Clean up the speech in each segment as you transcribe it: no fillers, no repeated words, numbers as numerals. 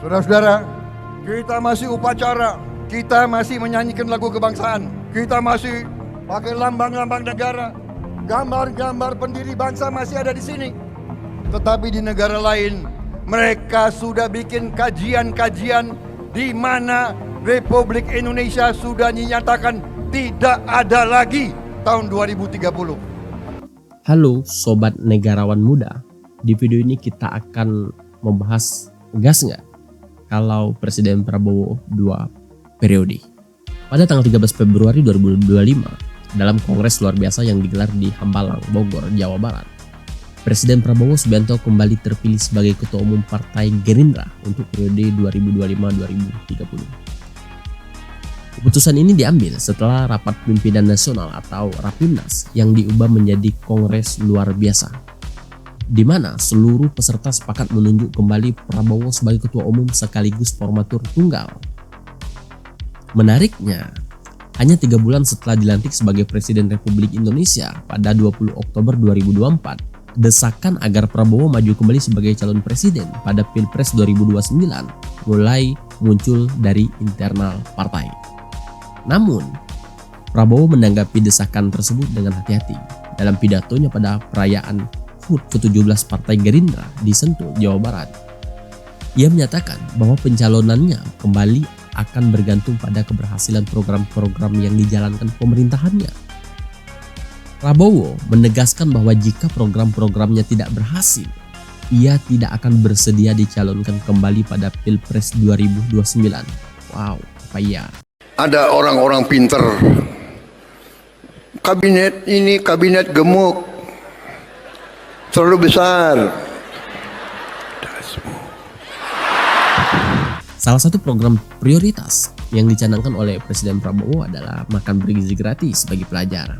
Saudara-saudara, kita masih upacara, kita masih menyanyikan lagu kebangsaan, kita masih pakai lambang-lambang negara, gambar-gambar pendiri bangsa masih ada di sini. Tetapi di negara lain, mereka sudah bikin kajian-kajian di mana Republik Indonesia sudah dinyatakan tidak ada lagi tahun 2030. Halo Sobat Negarawan Muda, di video ini kita akan membahas gas nggak kalau Presiden Prabowo 2 periode. Pada tanggal 13 Februari 2025, dalam Kongres luar biasa yang digelar di Hambalang, Bogor, Jawa Barat, Presiden Prabowo Subianto kembali terpilih sebagai Ketua Umum Partai Gerindra untuk periode 2025-2030. Keputusan ini diambil setelah rapat pimpinan nasional atau Rapimnas yang diubah menjadi Kongres luar biasa, di mana seluruh peserta sepakat menunjuk kembali Prabowo sebagai Ketua Umum sekaligus formatur tunggal. Menariknya, hanya 3 bulan setelah dilantik sebagai Presiden Republik Indonesia pada 20 Oktober 2024, desakan agar Prabowo maju kembali sebagai calon presiden pada Pilpres 2029 mulai muncul dari internal partai. Namun, Prabowo menanggapi desakan tersebut dengan hati-hati. Dalam pidatonya pada perayaan HUT ke-17 Partai Gerindra di Sentul, Jawa Barat, ia menyatakan bahwa pencalonannya kembali akan bergantung pada keberhasilan program-program yang dijalankan pemerintahannya. Prabowo menegaskan bahwa jika program-programnya tidak berhasil, ia tidak akan bersedia dicalonkan kembali pada Pilpres 2029. Wow, apa iya? Ada orang-orang pinter. Kabinet ini kabinet gemuk, terlalu besar. Salah satu program prioritas yang dicanangkan oleh Presiden Prabowo adalah makan bergizi gratis bagi pelajar.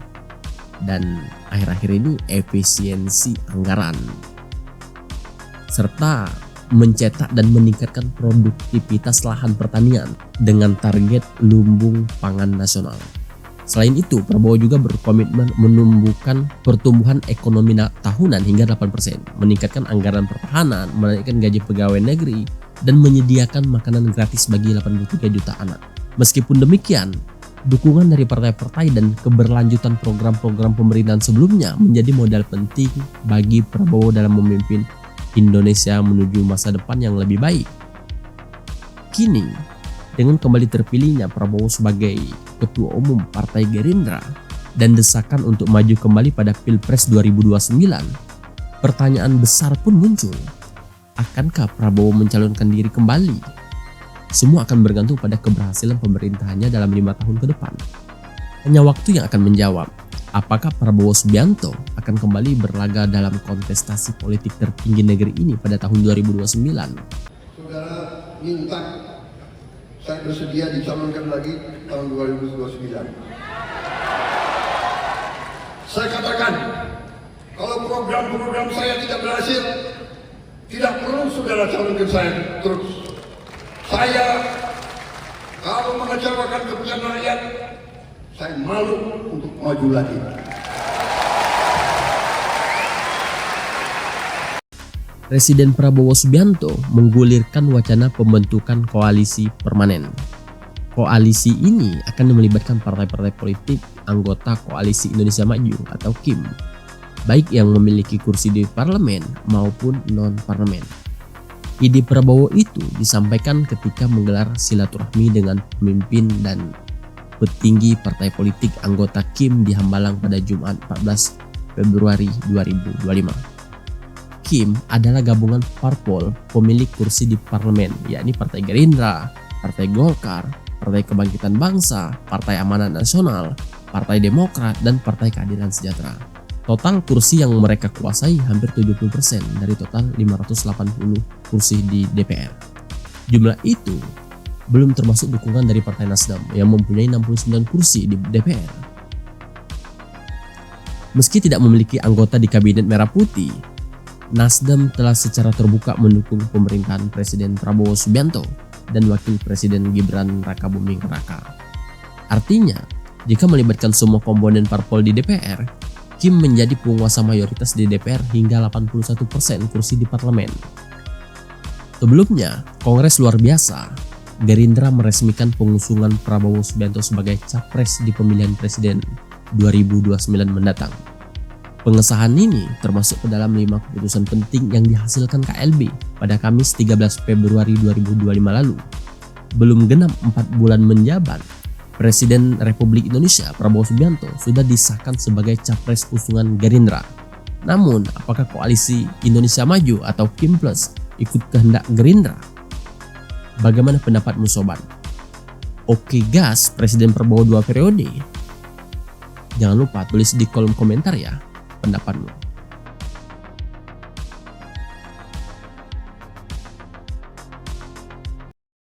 Dan akhir-akhir ini efisiensi anggaran, serta mencetak dan meningkatkan produktivitas lahan pertanian dengan target lumbung pangan nasional. Selain itu, Prabowo juga berkomitmen menumbuhkan pertumbuhan ekonomi tahunan hingga 8%, meningkatkan anggaran pertahanan, menaikkan gaji pegawai negeri, dan menyediakan makanan gratis bagi 83 juta anak. Meskipun demikian, dukungan dari partai-partai dan keberlanjutan program-program pemerintahan sebelumnya menjadi modal penting bagi Prabowo dalam memimpin Indonesia menuju masa depan yang lebih baik. Kini, dengan kembali terpilihnya Prabowo sebagai Ketua Umum Partai Gerindra dan desakan untuk maju kembali pada Pilpres 2029, pertanyaan besar pun muncul. Akankah Prabowo mencalonkan diri kembali? Semua akan bergantung pada keberhasilan pemerintahannya dalam 5 tahun ke depan. Hanya waktu yang akan menjawab apakah Prabowo Subianto akan kembali berlaga dalam kontestasi politik tertinggi negeri ini pada tahun 2029. Saudara minta saya bersedia dicalonkan lagi tahun 2029. Saya katakan, kalau program-program saya tidak berhasil, tidak perlu saudara calonkan saya terus. Saya kalau mengecewakan keputusan rakyat, saya malu untuk maju lagi. Presiden Prabowo Subianto menggulirkan wacana pembentukan koalisi permanen. Koalisi ini akan melibatkan partai-partai politik anggota Koalisi Indonesia Maju atau KIM, baik yang memiliki kursi di parlemen maupun non-parlemen. Ide Prabowo itu disampaikan ketika menggelar silaturahmi dengan pemimpin dan petinggi partai politik anggota KIM di Hambalang pada Jumat 14 Februari 2025. KIM adalah gabungan parpol pemilik kursi di parlemen, yakni Partai Gerindra, Partai Golkar, Partai Kebangkitan Bangsa, Partai Amanat Nasional, Partai Demokrat, dan Partai Keadilan Sejahtera. Total kursi yang mereka kuasai hampir 70% dari total 580 kursi di DPR. Jumlah itu belum termasuk dukungan dari Partai Nasdem yang mempunyai 69 kursi di DPR. Meski tidak memiliki anggota di Kabinet Merah Putih, Nasdem telah secara terbuka mendukung pemerintahan Presiden Prabowo Subianto dan Wakil Presiden Gibran Rakabuming Raka. Artinya, jika melibatkan semua komponen parpol di DPR, Kim menjadi penguasa mayoritas di DPR hingga 81% kursi di parlemen. Sebelumnya, Kongres luar biasa, Gerindra meresmikan pengusungan Prabowo Subianto sebagai capres di pemilihan presiden 2029 mendatang. Pengesahan ini termasuk ke dalam 5 keputusan penting yang dihasilkan KLB pada Kamis 13 Februari 2025 lalu. Belum genap 4 bulan menjabat, Presiden Republik Indonesia Prabowo Subianto sudah disahkan sebagai capres usungan Gerindra. Namun, apakah koalisi Indonesia Maju atau Kim Plus ikut kehendak Gerindra? Bagaimana pendapatmu sobat? Oke gas Presiden Prabowo 2 periode? Jangan lupa tulis di kolom komentar ya pendapatmu.